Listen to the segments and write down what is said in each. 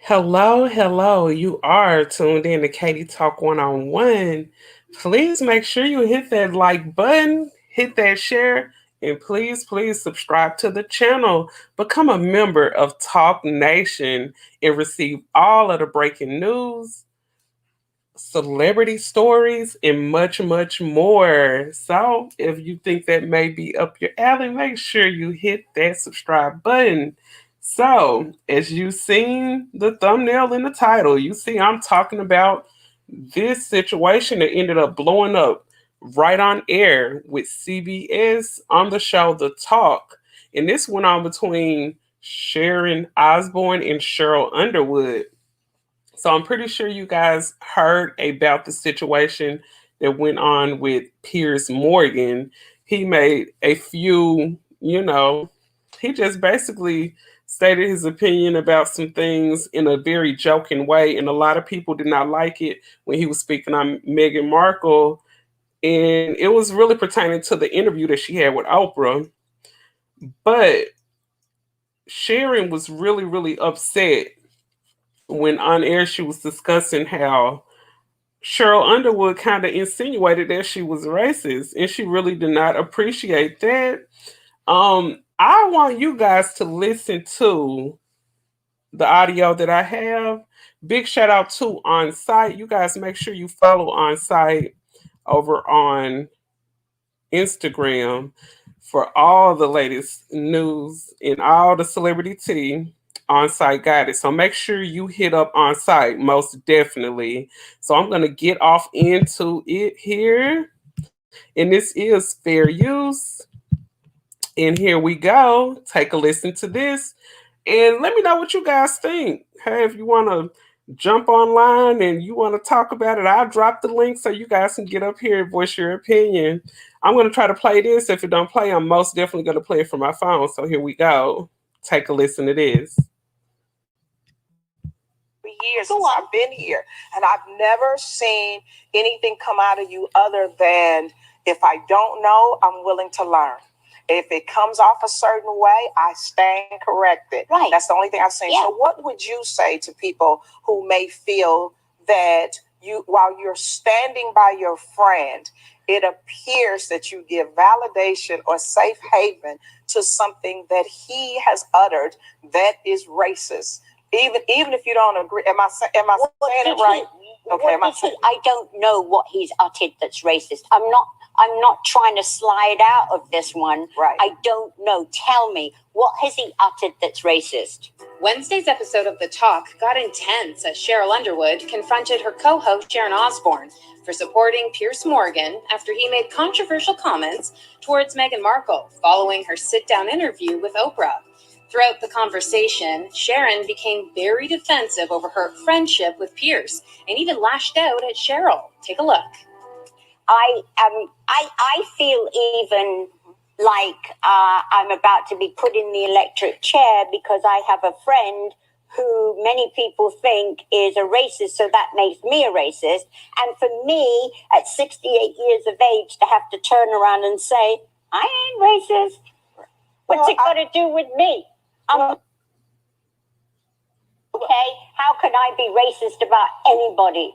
Hello, hello. You are tuned in to Katie Talk One on One. Please make sure you hit that like button, hit that share, and please subscribe to the channel. Become a member of Talk Nation and receive all of the breaking news, celebrity stories, and much more. So, if you think that may be up your alley, make sure you hit that subscribe button. So, as you seen the thumbnail in the title, you see I'm talking about this situation that ended up blowing up right on air with CBS on the show The Talk. And this went on between Sharon Osbourne and Sheryl Underwood. So I'm pretty sure you guys heard about the situation that went on with Piers Morgan. He made a few, he just basically stated his opinion about some things in a very joking way. And a lot of people did not like it when he was speaking on Meghan Markle. And it was really pertaining to the interview that she had with Oprah. But Sharon was really upset when on air she was discussing how Sheryl Underwood kind of insinuated that she was racist, and she really did not appreciate that. I want you guys to listen to the audio that I have. Big shout out to On Site. You guys make sure you follow On Site over on Instagram for all the latest news and all the celebrity tea. On Site got it. So make sure you hit up On Site, most definitely. So I'm going to get off into it here. And this is fair use. And here we go. Take a listen to this. And let me know what you guys think. Hey, if you want to jump online and you want to talk about it, I'll drop the link so you guys can get up here and voice your opinion. I'm going to try to play this. If it don't play, I'm most definitely going to play it from my phone. So here we go. Take a listen to this. Years since I've been here, and I've never seen anything come out of you other than, if I don't know, I'm willing to learn. If it comes off a certain way, I stand corrected. Right. That's the only thing I've seen. Yeah. So what would you say to people who may feel that while you're standing by your friend, it appears that you give validation or safe haven to something that he has uttered that is racist? Even if you don't agree, am I saying it right? Okay, I don't know what he's uttered that's racist. I'm not trying to slide out of this one. Right. I don't know. Tell me, what has he uttered that's racist? Wednesday's episode of The Talk got intense as Sheryl Underwood confronted her co-host Sharon Osbourne for supporting Piers Morgan after he made controversial comments towards Meghan Markle following her sit-down interview with Oprah. Throughout the conversation, Sharon became very defensive over her friendship with Piers and even lashed out at Sheryl. Take a look. I feel even like I'm about to be put in the electric chair because I have a friend who many people think is a racist, so that makes me a racist. And for me, at 68 years of age, to have to turn around and say, I ain't racist. What's it got to do with me? Okay, how can I be racist about anybody?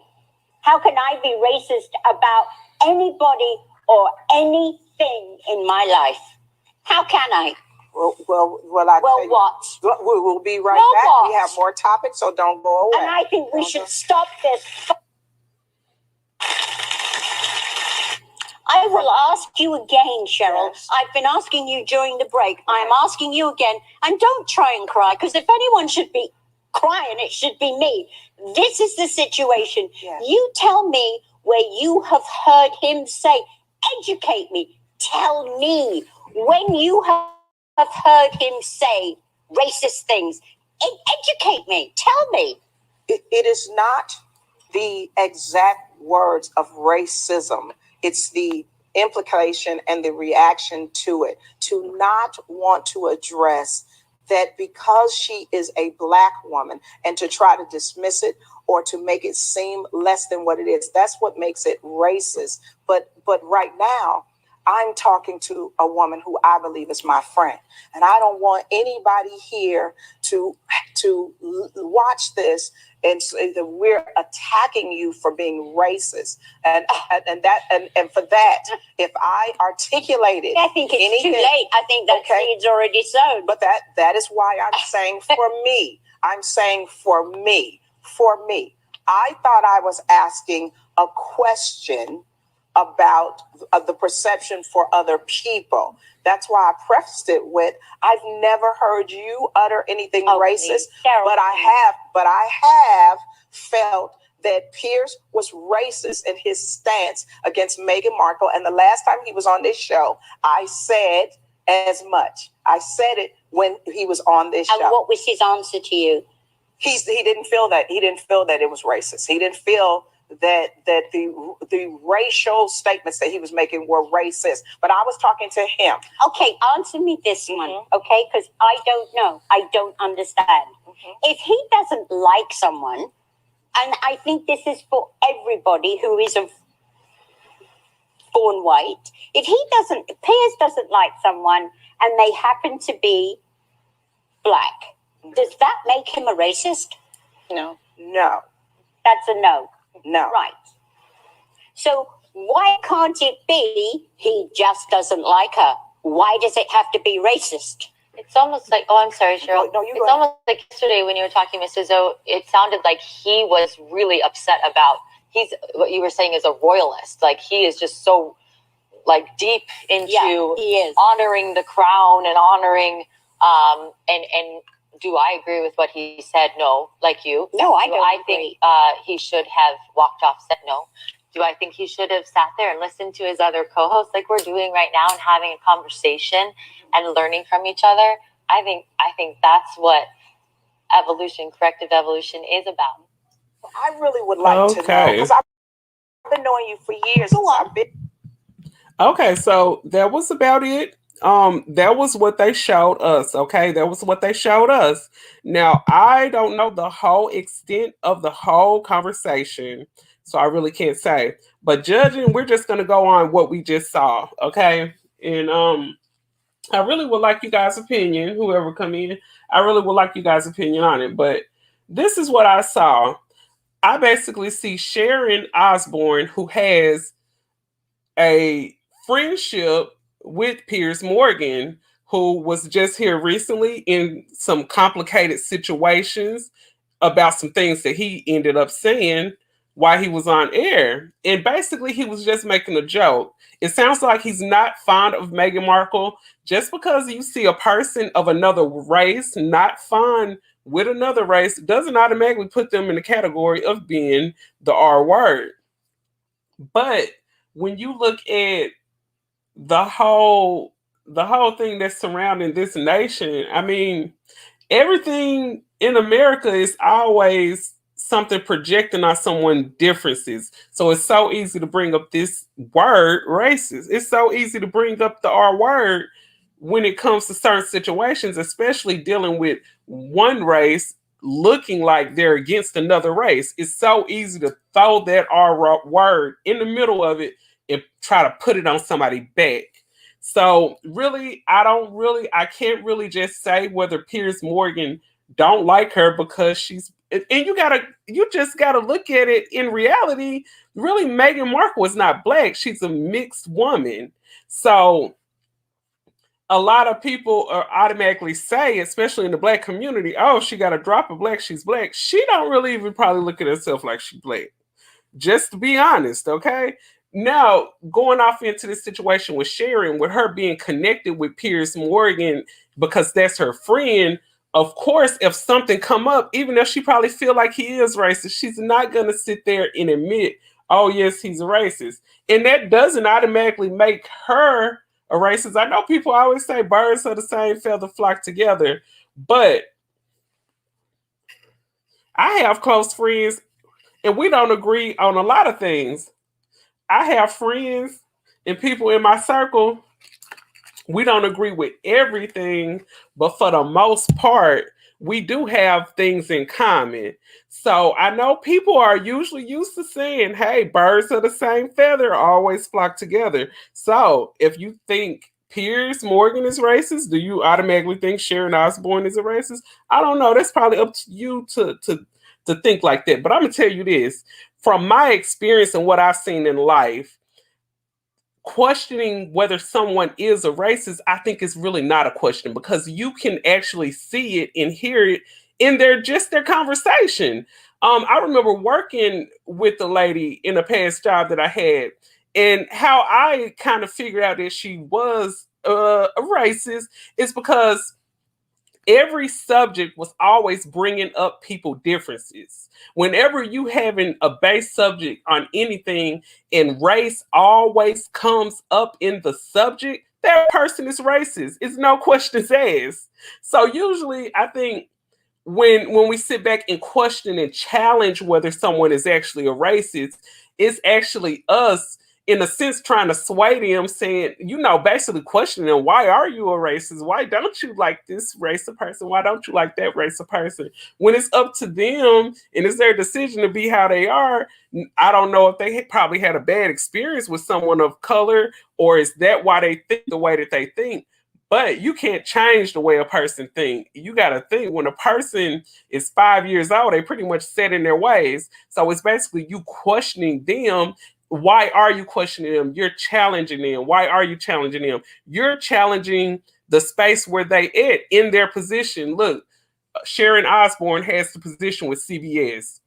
How can I be racist about anybody or anything in my life? How can I? Well, what? We'll be right back. What? We have more topics, so don't go away. And I think we should stop this. I will ask you again, Sheryl. Yes. I've been asking you during the break. I am asking you again. And don't try and cry, because if anyone should be crying, it should be me. This is the situation. Yes. You tell me where you have heard him say, educate me. Tell me when you have heard him say racist things. Educate me. Tell me. It is not the exact words of racism. It's the implication and the reaction to it. To not want to address that because she is a Black woman and to try to dismiss it or to make it seem less than what it is. That's what makes it racist. But right now, I'm talking to a woman who I believe is my friend. And I don't want anybody here to to watch this and say that we're attacking you for being racist, and for that, if I articulated, I think it's too late. I think that seed's already sown. But that is why I'm saying for me. I'm saying for me. I thought I was asking a question about the perception for other people. That's why I prefaced it with, I've never heard you utter anything racist, but I have felt that Pierce was racist in his stance against Meghan Markle. And the last time he was on this show, I said as much. I said it when he was on this show. And what was his answer to you? He didn't feel that. He didn't feel that it was racist. He didn't feel that the racial statements that he was making were racist. But I was talking to him. Okay, answer me this one, okay? Because I don't know. I don't understand. If he doesn't like someone, and I think this is for everybody who is born white, if Piers doesn't like someone and they happen to be black, does that make him a racist? No. That's a no. No. Right. So why can't it be he just doesn't like her? Why does it have to be racist? It's almost like, I'm sorry, Sheryl. No, it's almost like yesterday when you were talking, Mrs. O, it sounded like he was really upset about, what you were saying is a royalist. Like he is just so deep into he is. honoring the crown and honoring, and do I agree with what he said? No, like you. No, I don't I agree. think he should have walked off set. No. Do I think he should have sat there and listened to his other co-hosts like we're doing right now and having a conversation and learning from each other? I think that's what corrective evolution is about. I really would like to know, because I've been knowing you for years. Okay, so that was about it. That was what they showed us. Okay, that was what they showed us. Now, I don't know the whole extent of the whole conversation, so I really can't say. But judging, we're just gonna go on what we just saw. Okay, and I really would like you guys' opinion. Whoever come in, I really would like you guys' opinion on it. But this is what I saw. I basically see Sharon Osbourne, who has a friendship with Piers Morgan, who was just here recently in some complicated situations about some things that he ended up saying while he was on air. And basically, he was just making a joke. It sounds like he's not fond of Meghan Markle. Just because you see a person of another race not fond with another race doesn't automatically put them in the category of being the R word. But when you look at the whole thing that's surrounding this nation, I mean, everything in America is always something projecting on someone's differences. So it's so easy to bring up this word, racist. It's so easy to bring up the R word when it comes to certain situations, especially dealing with one race looking like they're against another race. It's so easy to throw that R word in the middle of it and try to put it on somebody's back. So really, I can't really just say whether Piers Morgan don't like her because she's, and you just gotta look at it in reality. Really, Meghan Markle is not black. She's a mixed woman. So a lot of people are automatically say, especially in the black community, oh, she got a drop of black, she's black. She don't really even probably look at herself like she's black. Just to be honest, okay? Now, going off into this situation with Sharon, with her being connected with Piers Morgan because that's her friend, of course, if something come up, even if she probably feel like he is racist, she's not going to sit there and admit, oh, yes, he's a racist. And that doesn't automatically make her a racist. I know people always say birds of the same feather flock together, but I have close friends and we don't agree on a lot of things. I have friends and people in my circle, we don't agree with everything, but for the most part, we do have things in common. So I know people are usually used to saying, hey, birds of the same feather always flock together. So if you think Piers Morgan is racist? Do you automatically think Sharon Osbourne is a racist? I don't know. That's probably up to you to think like that. But I'm gonna tell you this: from my experience and what I've seen in life, questioning whether someone is a racist, I think is really not a question, because you can actually see it and hear it in their conversation. I remember working with a lady in a past job that I had, and how I kind of figured out that she was a racist is because every subject was always bringing up people differences. Whenever you having a base subject on anything and race always comes up in the subject, that person is racist. It's no questions asked. So usually I think when we sit back and question and challenge whether someone is actually a racist, it's actually us in a sense trying to sway them, saying, basically questioning them, why are you a racist? Why don't you like this race of person? Why don't you like that race of person? When it's up to them and it's their decision to be how they are, I don't know if they probably had a bad experience with someone of color, or is that why they think the way that they think? But you can't change the way a person think. You got to think, when a person is 5 years old, they pretty much set in their ways. So it's basically you questioning them. Why are you questioning them? You're challenging them. Why are you challenging them? You're challenging the space where they at in their position. Look, Sharon Osbourne has the position with CBS.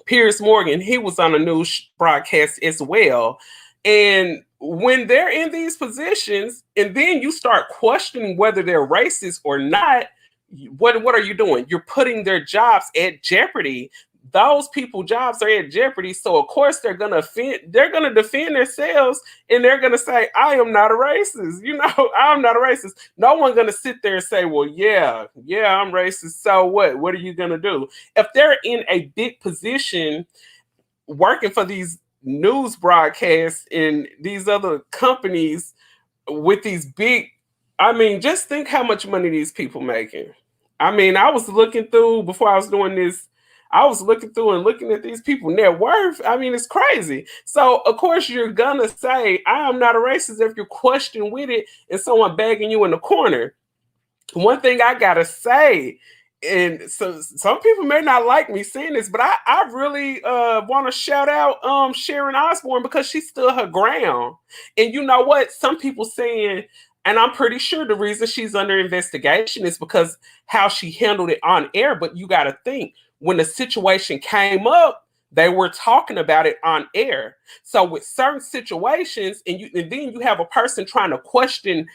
Piers Morgan, he was on a news broadcast as well. And when they're in these positions, and then you start questioning whether they're racist or not, what are you doing? You're putting their jobs at jeopardy. Those people jobs are at jeopardy. So of course they're gonna defend themselves, and they're gonna say, I am not a racist. I'm not a racist. No one's gonna sit there and say, well, yeah, I'm racist. So what? What are you gonna do? If they're in a big position working for these news broadcasts and these other companies with these big, just think how much money these people making. I was looking through before I was doing this. I was looking through and looking at these people net worth. It's crazy. So of course you're gonna say, I am not a racist if you're questioning with it and someone bagging you in the corner. One thing I gotta say, and so some people may not like me saying this, but I really want to shout out Sharon Osbourne, because she stood her ground. And you know what? Some people saying, and I'm pretty sure the reason she's under investigation is because how she handled it on air. But you got to think, when the situation came up, they were talking about it on air. So with certain situations, and then you have a person trying to question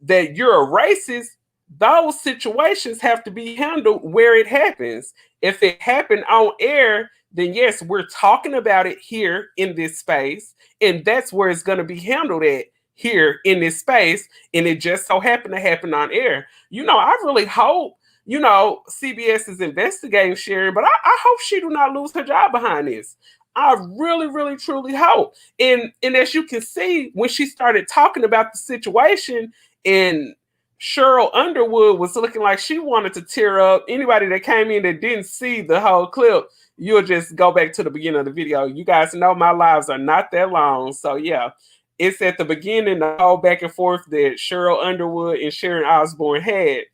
that you're a racist, those situations have to be handled where it happens. If it happened on air, then yes, we're talking about it here in this space, and that's where it's going to be handled at, here in this space. And it just so happened to happen on air. I really hope, CBS is investigating Sharon, but I hope she do not lose her job behind this. I really, really, truly hope. And as you can see, when she started talking about the situation, and Sheryl Underwood was looking like she wanted to tear up. Anybody that came in that didn't see the whole clip, you'll just go back to the beginning of the video. You guys know my lives are not that long. So yeah, it's at the beginning, the whole back and forth that Sheryl Underwood and Sharon Osbourne had.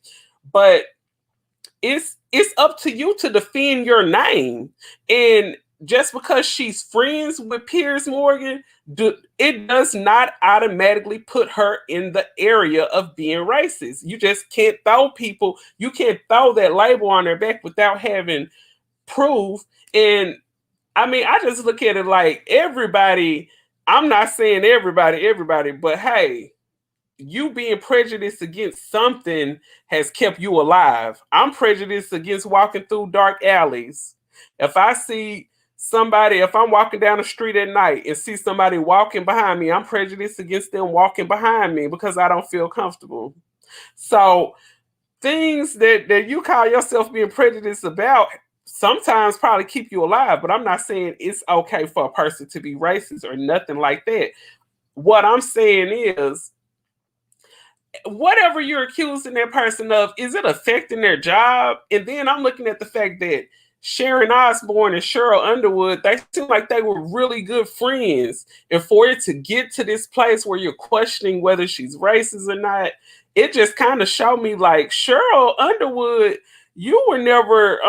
But it's up to you to defend your name. And just because she's friends with Piers Morgan, it does not automatically put her in the area of being racist. You just can't you can't throw that label on their back without having proof. And I just look at it like everybody, I'm not saying everybody, but hey, you being prejudiced against something has kept you alive. I'm prejudiced against walking through dark alleys. If I'm walking down the street at night and see somebody walking behind me, I'm prejudiced against them walking behind me because I don't feel comfortable. So things that you call yourself being prejudiced about sometimes probably keep you alive, but I'm not saying it's okay for a person to be racist or nothing like that. What I'm saying is, whatever you're accusing that person of, is it affecting their job? And then I'm looking at the fact that Sharon Osbourne and Sheryl Underwood, they seem like they were really good friends. And for it to get to this place where you're questioning whether she's racist or not, it just kind of showed me like Sheryl Underwood, you were never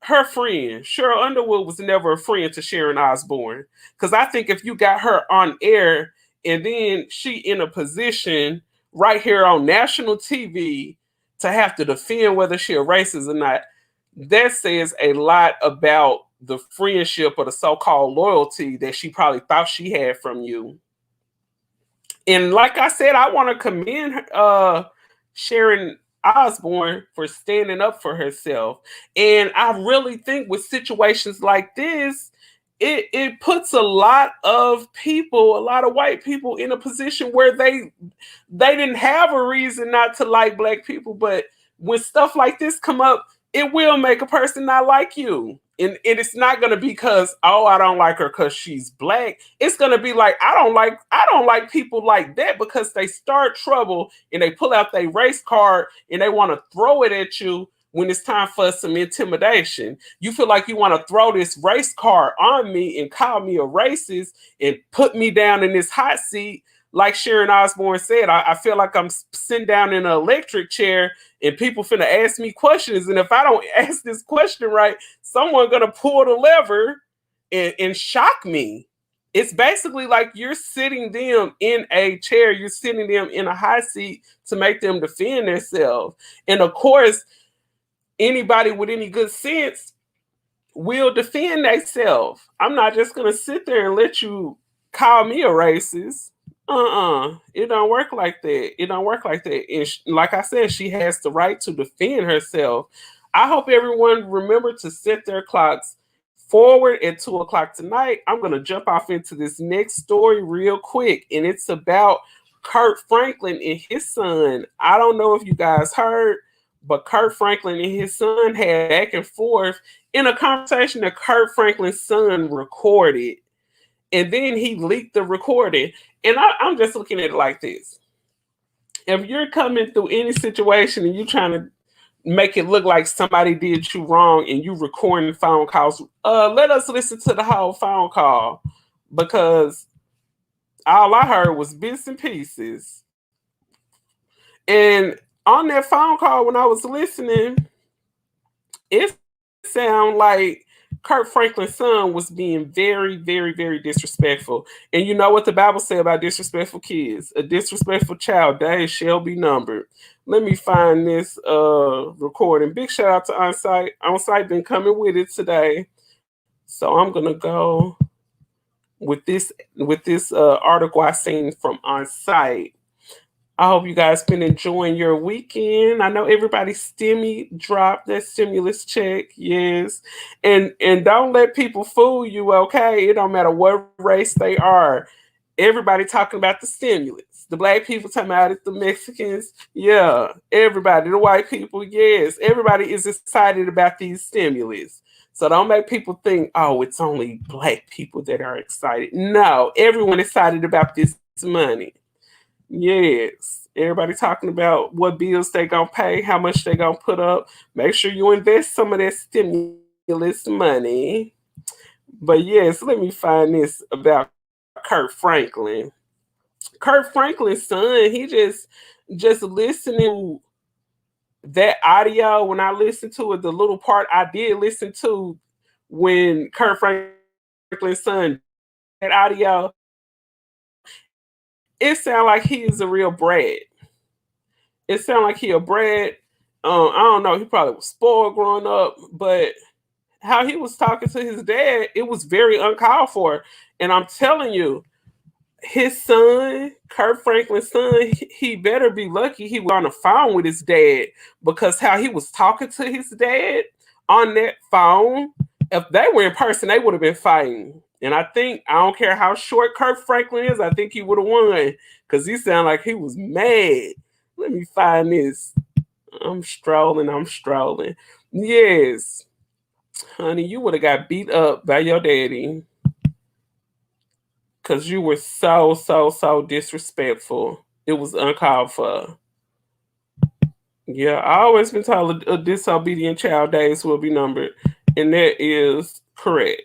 her friend. Sheryl Underwood was never a friend to Sharon Osbourne. Because I think if you got her on air and then she in a position right here on national TV to have to defend whether she a racist or not, that says a lot about the friendship or the so-called loyalty that she probably thought she had from you. And like I said, I want to commend Sharon Osbourne for standing up for herself. And I really think with situations like this, it puts a lot of people, a lot of white people in a position where they didn't have a reason not to like black people, but when stuff like this come up, it will make a person not like you. And it's not gonna be because, oh, I don't like her because she's black. It's gonna be like, I don't like people like that because they start trouble and they pull out their race card and they want to throw it at you when it's time for some intimidation. You feel like you want to throw this race card on me and call me a racist and put me down in this hot seat. Like Sharon Osbourne said, I feel like I'm sitting down in an electric chair and people finna ask me questions. And if I don't ask this question right, someone gonna pull the lever and shock me. It's basically like you're sitting them in a chair, you're sitting them in a hot seat to make them defend themselves. And of course, anybody with any good sense will defend themselves. I'm not just gonna sit there and let you call me a racist. It don't work like that. It don't work like that. And like I said, she has the right to defend herself. I hope everyone remember to set their clocks forward at 2:00 tonight. I'm gonna jump off into this next story real quick, and it's about Kirk Franklin and his son. I don't know if you guys heard, but Kirk Franklin and his son had back and forth in a conversation that Kirk Franklin's son recorded. And then he leaked the recording. And I'm just looking at it like this. If you're coming through any situation and you're trying to make it look like somebody did you wrong and you recording phone calls, let us listen to the whole phone call because all I heard was bits and pieces. And on that phone call, when I was listening, it sounded like Kirk Franklin's son was being very, very, very disrespectful. And you know what the Bible says about disrespectful kids? A disrespectful child, days shall be numbered. Let me find this recording. Big shout out to Onsite. Onsite been coming with it today. So I'm gonna go with this article I seen from Onsite. I hope you guys been enjoying your weekend. I know everybody's dropped that stimulus check, yes. And don't let people fool you, okay? It don't matter what race they are. Everybody talking about the stimulus. The black people talking about it, the Mexicans, yeah. Everybody, the white people, yes. Everybody is excited about these stimulus. So don't make people think, oh, it's only black people that are excited. No, everyone excited about this money. Yes, everybody talking about what bills they gonna pay, how much they gonna put up. Make sure you invest some of that stimulus money. But yes, let me find this about Kirk Franklin. Kirk Franklin's son, he just listening that audio. When I listened to it, the little part I did listen to when Kirk Franklin's son that audio, it sounded like he is a real brat. It sounded like he a brat. I don't know. He probably was spoiled growing up, but how he was talking to his dad, it was very uncalled for. And I'm telling you, his son, Kirk Franklin's son, he better be lucky he was on the phone with his dad because how he was talking to his dad on that phone, if they were in person, they would have been fighting. And I don't care how short Kirk Franklin is, I think he would have won because he sounded like he was mad. Let me find this. I'm strolling. Yes. Honey, you would have got beat up by your daddy because you were so disrespectful. It was uncalled for. Yeah, I always been told a disobedient child days will be numbered, and that is correct.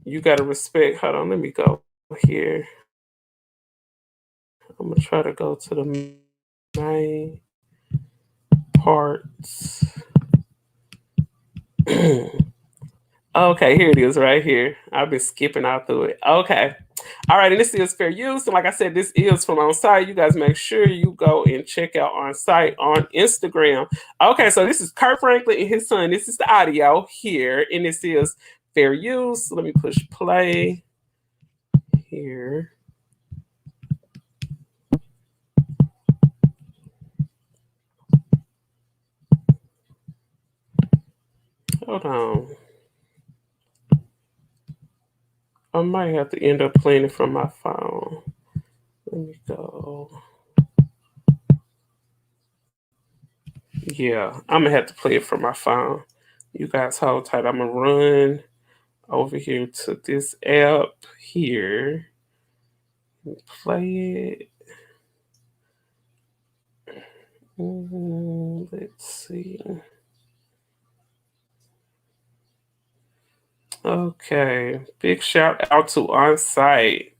You gotta respect. Hold on, let me go here. I'm gonna try to go to the main parts. Okay, here it is right here. I've been skipping out through it. Okay. All right, and this is fair use. And like I said, this is from on site. You guys make sure you go and check out on site on Instagram. Okay, so this is Kirk Franklin and his son. This is the audio here, and this is fair use. Let me push play here. Hold on. I might have to end up playing it from my phone. Let me go. Yeah, I'm gonna have to play it from my phone. You guys hold tight. I'm gonna run over here to this app here. Play it. Let's see. Okay, big shout out to On Site.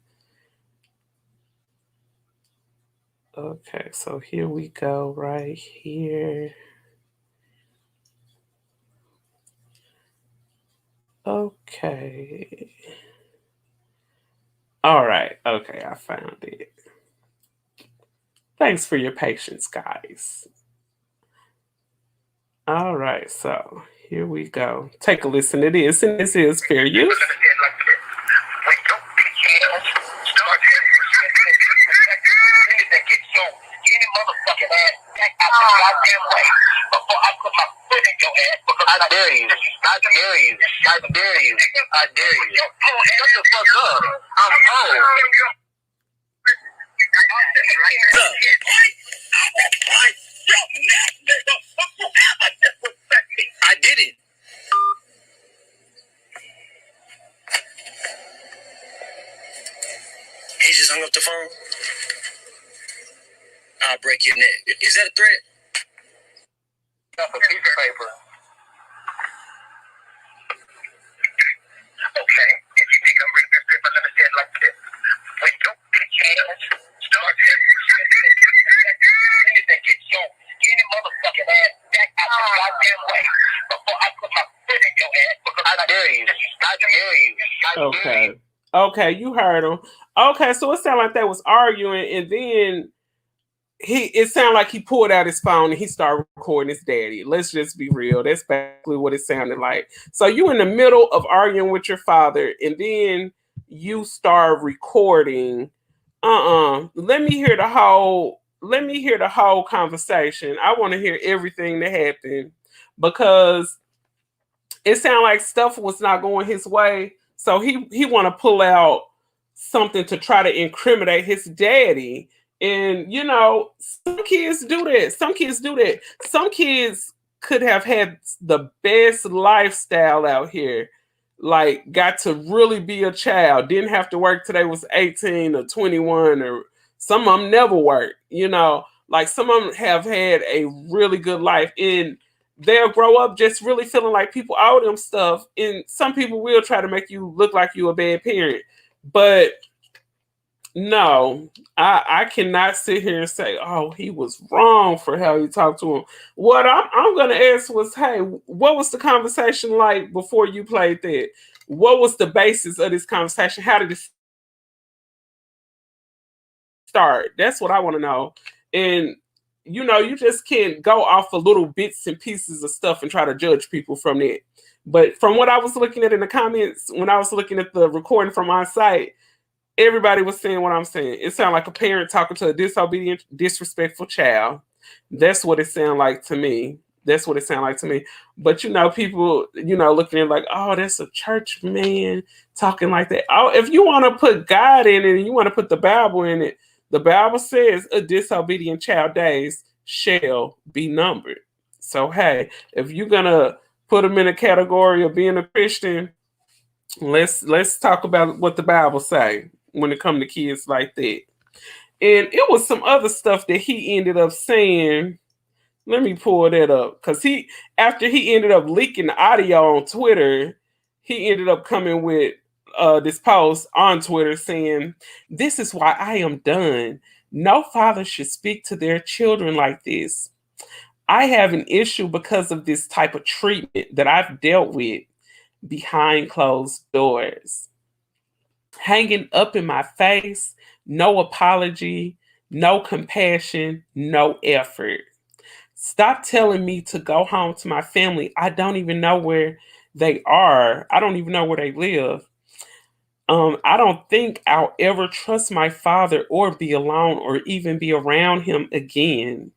Okay, so here we go right here. Okay. All right. Okay, I found it. Thanks for your patience, guys. All right, so here we go. Take a listen to this, and this is fair use. I dare you. I dare you. I dare you. I dare you. Shut the fuck up. I'm old. I did it. He just hung up the phone. I'll break your neck. Is that a threat? A piece of paper. Okay, if you think I'm bringing this paper, let me say it like this. When your bitch ass starts to get your any motherfucking ass back out the goddamn way before I put my foot in your ass, because I dare you. I dare you. Okay. Okay, you heard him. Okay, so it sounded like they was arguing, and then it sounded like he pulled out his phone and he started recording his daddy. Let's just be real. That's basically what it sounded like. So you in the middle of arguing with your father, and then you start recording. Let me hear the whole conversation. I want to hear everything that happened, because it sounded like stuff was not going his way. So he want to pull out something to try to incriminate his daddy. And some kids do that. Some kids could have had the best lifestyle out here. Like, got to really be a child. Didn't have to work till they was 18 or 21, or some of them never worked. Like, some of them have had a really good life, and they'll grow up just really feeling like people owe them stuff. And some people will try to make you look like you a bad parent. But no, I cannot sit here and say, oh, he was wrong for how he talked to him. What I'm going to ask was, hey, what was the conversation like before you played that? What was the basis of this conversation? How did it start? That's what I want to know. And, you just can't go off of little bits and pieces of stuff and try to judge people from that. But from what I was looking at in the comments, when I was looking at the recording from on site, everybody was saying what I'm saying. It sounded like a parent talking to a disobedient, disrespectful child. That's what it sounded like to me. But people, looking at it like, oh, that's a church man talking like that. Oh, if you want to put God in it and you want to put the Bible in it, the Bible says a disobedient child days shall be numbered. So, hey, if you're going to put them in a category of being a Christian, let's talk about what the Bible say when it comes to kids like that. And it was some other stuff that he ended up saying. Let me pull that up. Because after he ended up leaking the audio on Twitter, he ended up coming with this post on Twitter saying, "This is why I am done. No father should speak to their children like this. I have an issue because of this type of treatment that I've dealt with behind closed doors. Hanging up in my face, no apology, no compassion, no effort. Stop telling me to go home to my family. I don't even know where they are. I don't even know where they live. I don't think I'll ever trust my father or be alone or even be around him again.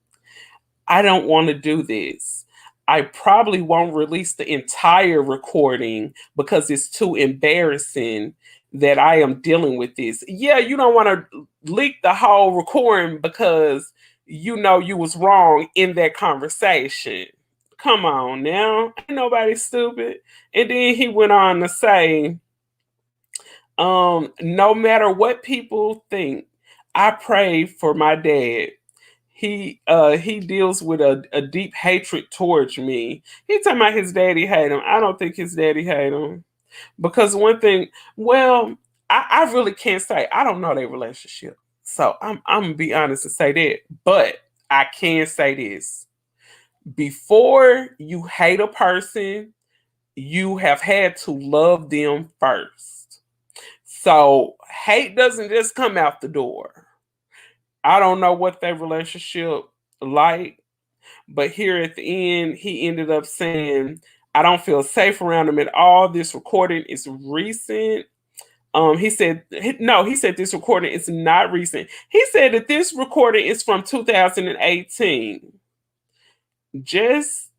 I don't want to do this. I probably won't release the entire recording because it's too embarrassing that I am dealing with this." Yeah, you don't want to leak the whole recording because you know you was wrong in that conversation. Come on now. Ain't nobody stupid. And then he went on to say, no matter what people think, I pray for my dad. He deals with a deep hatred towards me. He talking about his daddy hate him. I don't think his daddy hate him. Because one thing, well, I really can't say. I don't know their relationship. So I'm gonna be honest and say that. But I can say this. Before you hate a person, you have had to love them first. So hate doesn't just come out the door. I don't know what their relationship like, but here at the end, he ended up saying, "I don't feel safe around him at all. This recording is recent." He said, no, he said this recording is not recent. He said that this recording is from 2018. Just,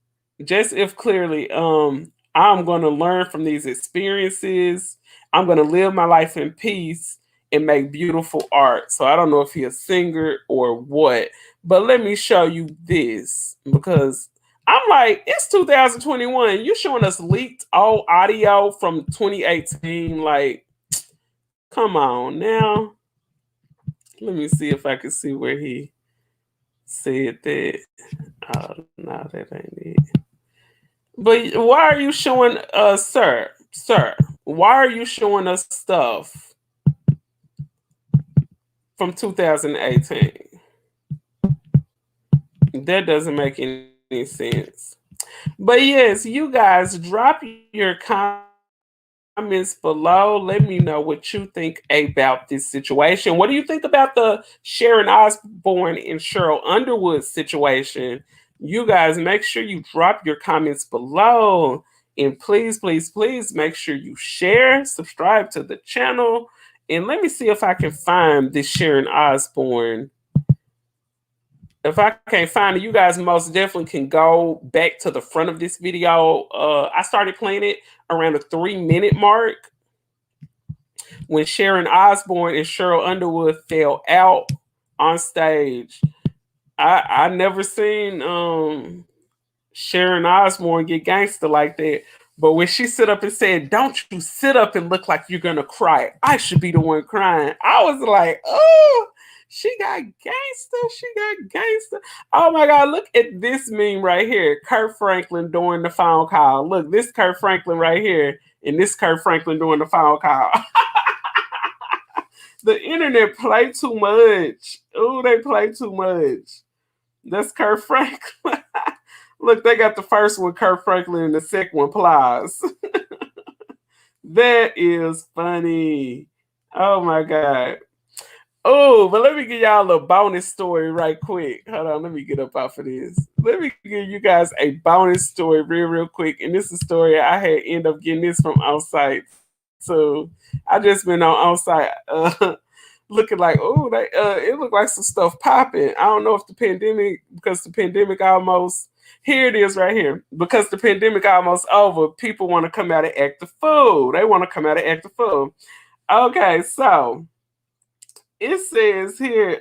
just if clearly, I'm going to learn from these experiences. I'm going to live my life in peace and make beautiful art. So I don't know if he's a singer or what, but let me show you this because I'm like, it's 2021. You showing us leaked old audio from 2018. Like, come on now. Let me see if I can see where he said that. Oh, no, that ain't it. But why are you showing sir, why are you showing us stuff from 2018? That doesn't make any sense. But yes, you guys drop your comments below. Let me know what you think about this situation. What do you think about the Sharon Osbourne and Sheryl Underwood situation? You guys make sure you drop your comments below. And please, please, please make sure you share, subscribe to the channel. And let me see if I can find this Sharon Osbourne. If I can't find it, you guys most definitely can go back to the front of this video. I started playing it around the 3-minute mark when Sharon Osbourne and Sheryl Underwood fell out on stage. I never seen Sharon Osbourne get gangster like that. But when she stood up and said, "Don't you sit up and look like you're gonna cry. I should be the one crying." I was like, oh, she got gangster. She got gangster. Oh my God, look at this meme right here. Kirk Franklin doing the phone call. Look, this Kirk Franklin right here, and this Kirk Franklin doing the phone call. The internet play too much. Oh, they play too much. That's Kirk Franklin. Look, they got the first one, Kirk Franklin, and the second one, Plies. That is funny. Oh my God. Oh, but let me give y'all a bonus story right quick. Hold on, let me get up off of this. Let me give you guys a bonus story real quick. And this is a story I had end up getting this from outside. So I just been on outside looking like, oh, they it looked like some stuff popping. I don't know if the pandemic, because the pandemic almost, here it is right here. Because the pandemic almost over, people want to come out and act the fool. They want to come out and act the fool. Okay, so it says here,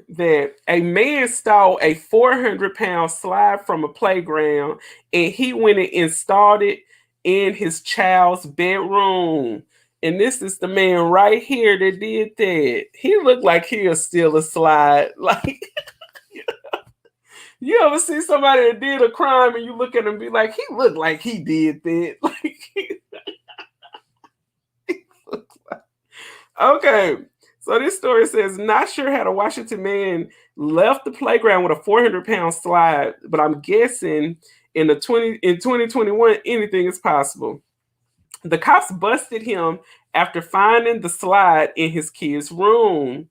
that a man stole a 400-pound slide from a playground and he went and installed it in his child's bedroom. And this is the man right here that did that. He looked like he'll steal a slide. Like, you ever see somebody that did a crime and you look at him and be like, he looked like he did that. Like, okay. So this story says, not sure how the Washington man left the playground with a 400-pound slide, but I'm guessing in 2021 anything is possible. The cops busted him after finding the slide in his kid's room.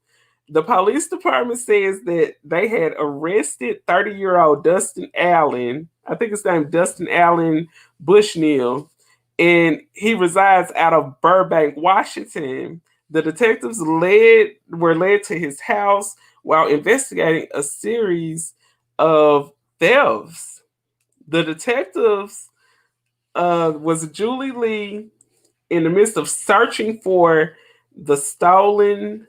The police department says that they had arrested 30-year-old Dustin Allen. I think his name Dustin Allen Bushnell, and he resides out of Burbank, Washington. The detectives were led to his house while investigating a series of thefts. The detectives was Julie Lee in the midst of searching for the stolen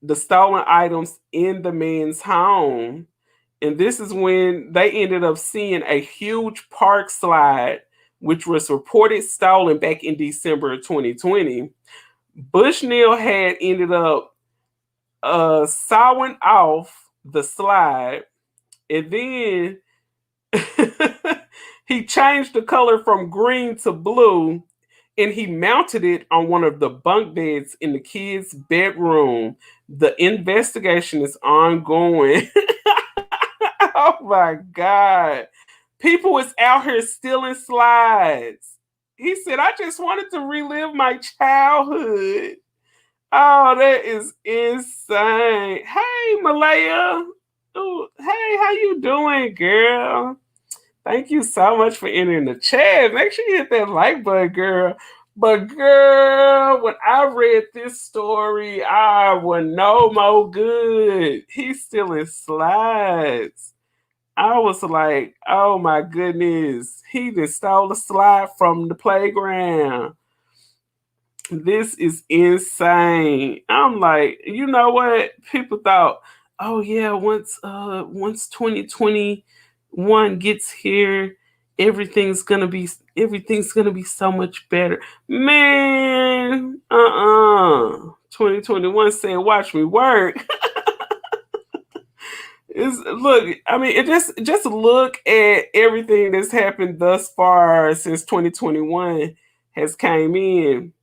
items in the man's home. And this is when they ended up seeing a huge park slide, which was reported stolen back in December of 2020. Bushnell had ended up sawing off the slide, and then he changed the color from green to blue, and he mounted it on one of the bunk beds in the kids' bedroom. The investigation is ongoing. Oh my God. People is out here stealing slides. He said, I just wanted to relive my childhood. Oh, that is insane. Hey, Malaya. Ooh, hey, how you doing, girl? Thank you so much for entering the chat. Make sure you hit that like button, girl. But girl, when I read this story, I was no more good. He's stealing slides. I was like, oh my goodness. He just stole a slide from the playground. This is insane. I'm like, you know what? People thought, oh yeah, once 2021 gets here, everything's gonna be so much better. Man, 2021 said, watch me work. Look, I mean, it just look at everything that's happened thus far since 2021 has came in.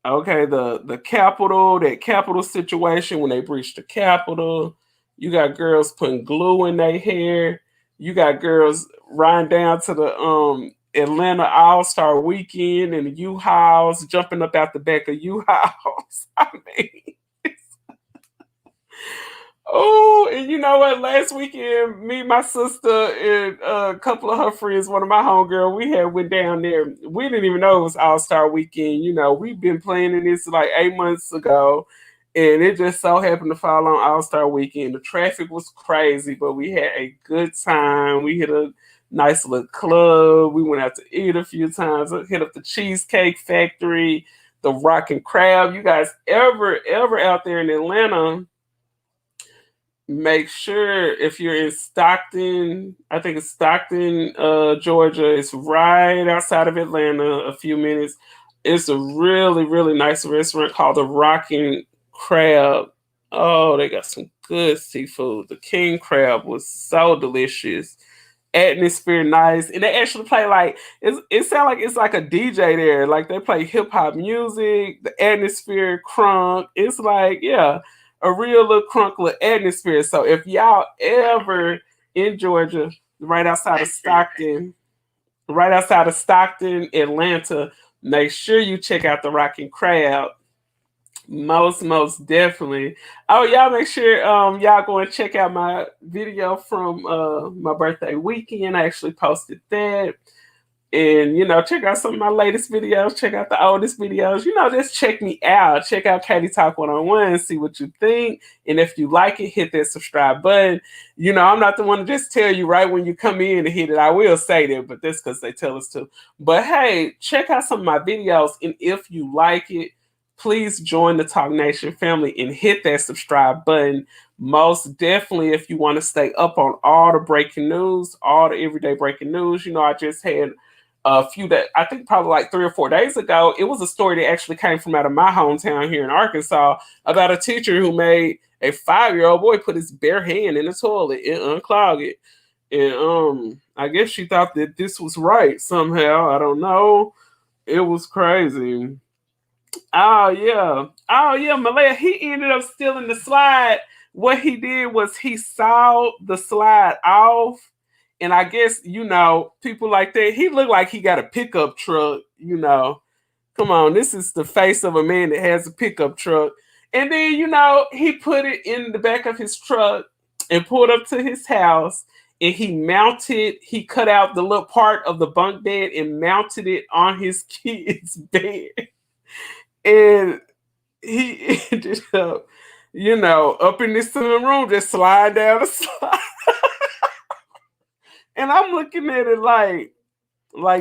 Okay, that Capitol situation when they breached the Capitol. You got girls putting glue in their hair. You got girls riding down to the Atlanta All-Star Weekend in the U-Hauls, jumping up out the back of U-Hauls. I mean, oh, and you know what? Last weekend, me, my sister, and a couple of her friends, one of my homegirl, we went down there. We didn't even know it was All-Star Weekend. You know, we've been planning this like 8 months ago, and it just so happened to fall on All-Star Weekend. The traffic was crazy, but we had a good time. We hit a nice little club. We went out to eat a few times. Hit up the Cheesecake Factory, the Rock and Crab. You guys ever out there in Atlanta, make sure if you're in Stockton, I think it's Stockton, Georgia. It's right outside of Atlanta, a few minutes. It's a really, really nice restaurant called the Rock and Crab. Oh, they got some good seafood. The king crab was so delicious. Atmosphere nice, and they actually play like it sounds like it's like a DJ there. Like they play hip hop music. The atmosphere crunk. It's like, yeah, a real little crunk little atmosphere. So if y'all ever in Georgia, right outside of Stockton, Atlanta, make sure you check out the Rock and Crab. Most definitely. Oh, y'all make sure y'all go and check out my video from my birthday weekend. I actually posted that. And check out some of my latest videos, check out the oldest videos. Just check me out. Check out Katie Talk 101, see what you think. And if you like it, hit that subscribe button. I'm not the one to just tell you right when you come in to hit it. I will say that, but that's because they tell us to. But hey, check out some of my videos. And if you like it, please join the Talk Nation family and hit that subscribe button. Most definitely, if you want to stay up on all the breaking news, all the everyday breaking news. I just had a few days, I think probably like 3 or 4 days ago. It was a story that actually came from out of my hometown here in Arkansas about a teacher who made a 5-year-old boy put his bare hand in the toilet and unclog it. And I guess she thought that this was right somehow. I don't know. It was crazy. Oh yeah, Malaya. He ended up stealing the slide. What he did was he sawed the slide off, and I guess people like that. He looked like he got a pickup truck. Come on, this is the face of a man that has a pickup truck. And then he put it in the back of his truck and pulled up to his house. And he cut out the little part of the bunk bed and mounted it on his kid's bed. And he ended up, up in this room, just slide down the slide. And I'm looking at it like,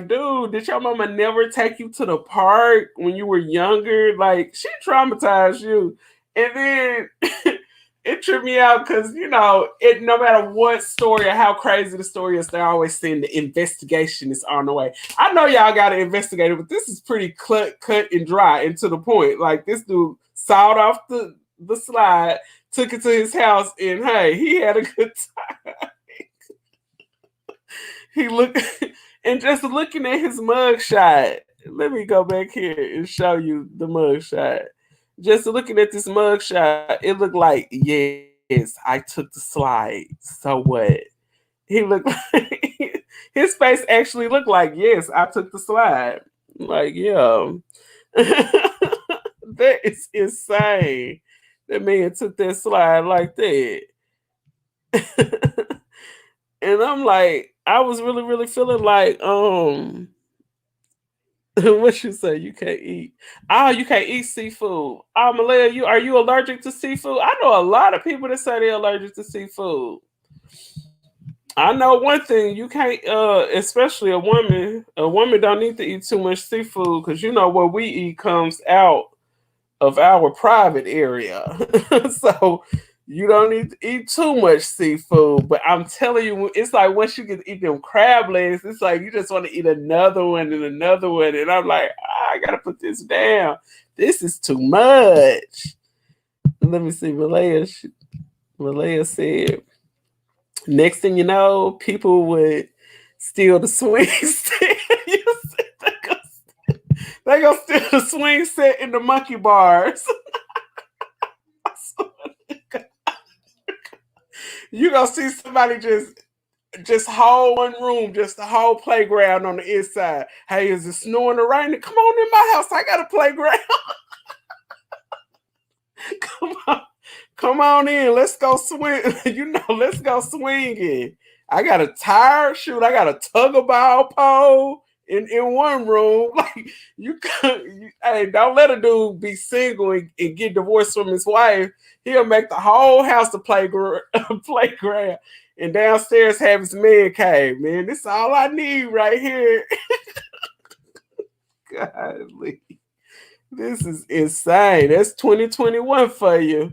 dude, did your mama never take you to the park when you were younger? Like, she traumatized you. And then it tripped me out because, no matter what story or how crazy the story is, they're always saying the investigation is on the way. I know y'all got to investigate it, but this is pretty cut and dry and to the point. Like, this dude sawed off the slide, took it to his house, and hey, he had a good time. He looked, and just looking at his mug shot, let me go back here and show you the mug shot. Just looking at this mug shot, it looked like, yes, I took the slide. So what? He looked like, his face actually looked like, yes, I took the slide. Like, yeah. That is insane. That man took that slide like that. And I'm like, I was really, really feeling like, what you say? You can't eat. Oh, you can't eat seafood. Oh, Malaya, are you allergic to seafood? I know a lot of people that say they're allergic to seafood. I know one thing, you can't, especially a woman don't need to eat too much seafood because what we eat comes out of our private area. So you don't need to eat too much seafood. But I'm telling you, it's like once you get to eat them crab legs, it's like you just want to eat another one and another one. And I'm like, I got to put this down. This is too much. Let me see. Malaya said, next thing you know, people would steal the swing set. They gonna steal the swing set in the monkey bars. You gonna see somebody just whole one room, just the whole playground on the inside. Hey, is it snowing or raining? Come on in my house. I got a playground. Come on in. Let's go swing. Let's go swinging. I got a tire. Shoot, I got a tug of ball pole in one room. Like hey, don't let a dude be single and get divorced from his wife. He'll make the whole house a playground. And downstairs have his man cave. Man, this is all I need right here. Godly. This is insane. That's 2021 for you.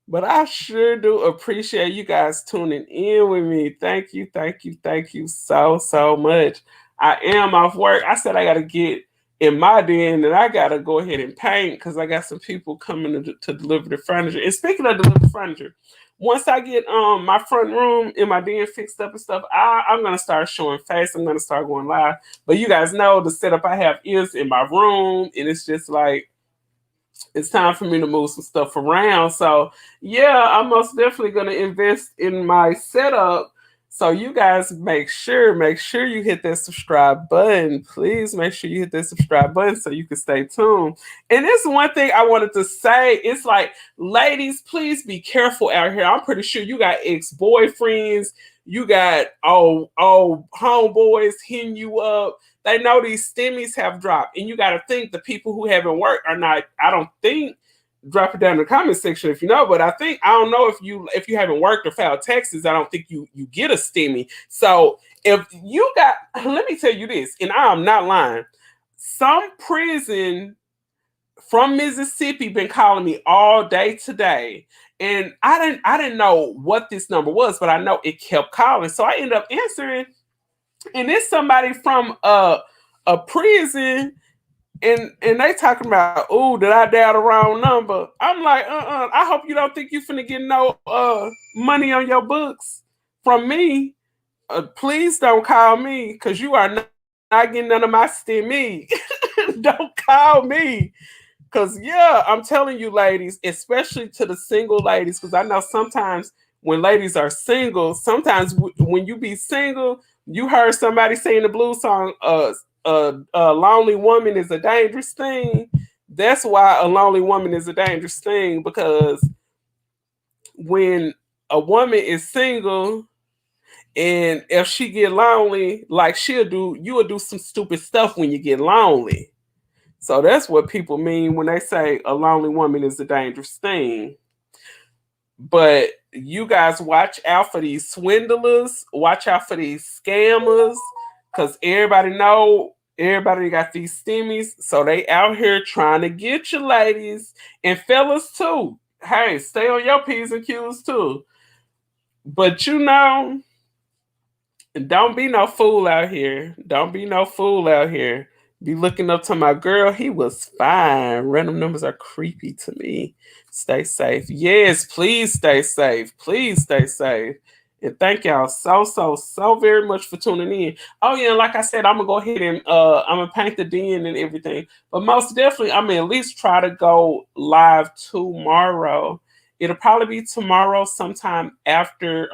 But I sure do appreciate you guys tuning in with me. Thank you so much. I am off work. I said I got to get in my den and I got to go ahead and paint because I got some people coming to deliver the furniture. And speaking of deliver furniture, once I get my front room in my den fixed up and stuff, I'm going to start showing face. I'm going to start going live. But you guys know the setup I have is in my room, and it's just like, it's time for me to move some stuff around. So yeah, I'm most definitely going to invest in my setup. So you guys make sure you hit that subscribe button. Please make sure you hit that subscribe button so you can stay tuned. And this one thing I wanted to say, it's like, ladies, please be careful out here. I'm pretty sure you got ex-boyfriends, you got old homeboys hitting you up. They know these stimmies have dropped. And you got to think the people who haven't worked are not, I don't think, drop it down in the comment section if you know, but I don't know if you haven't worked or filed taxes, I don't think you get a stimmy. So if you got, let me tell you this, and I'm not lying, some prison from Mississippi been calling me all day today, and I didn't know what this number was, but I know it kept calling, so I ended up answering, and it's somebody from a prison and they talking about, oh, did I dial the wrong number? I'm like, I hope you don't think you finna get no money on your books from me. Please don't call me because you are not getting none of my stimmy. Don't call me. Cause yeah, I'm telling you, ladies, especially to the single ladies, because I know sometimes when ladies are single, sometimes when you be single, you heard somebody saying the blues song, a lonely woman is a dangerous thing. That's why a lonely woman is a dangerous thing, because when a woman is single and if she get lonely, like she'll do, you will do some stupid stuff when you get lonely. So that's what people mean when they say a lonely woman is a dangerous thing. But you guys watch out for these swindlers, watch out for these scammers, because everybody got these stimmies, so they out here trying to get you, ladies and fellas too. Hey, stay on your P's and Q's too. But don't be no fool out here. Don't be no fool out here. Be looking up to my girl. He was fine. Random numbers are creepy to me. Stay safe. Yes, please stay safe. Please stay safe. And thank y'all so very much for tuning in. Oh yeah, and like I said, I'm gonna go ahead and I'm gonna paint the den and everything. But most definitely, I'm gonna at least try to go live tomorrow. It'll probably be tomorrow sometime after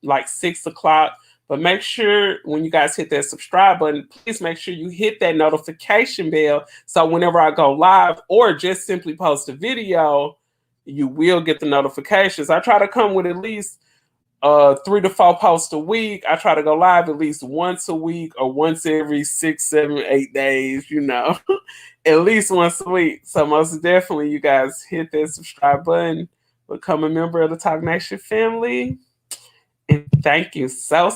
like 6 o'clock. But make sure when you guys hit that subscribe button, please make sure you hit that notification bell so whenever I go live or just simply post a video, you will get the notifications. I try to come with at least 3 to 4 posts a week. I try to go live at least once a week or once every 6, 7, 8 days, at least once a week. So most definitely you guys hit that subscribe button, become a member of the Talk Nation family. And thank you so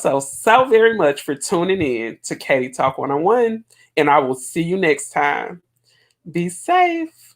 very much for tuning in to Katie Talk 101. And I will see you next time. Be safe.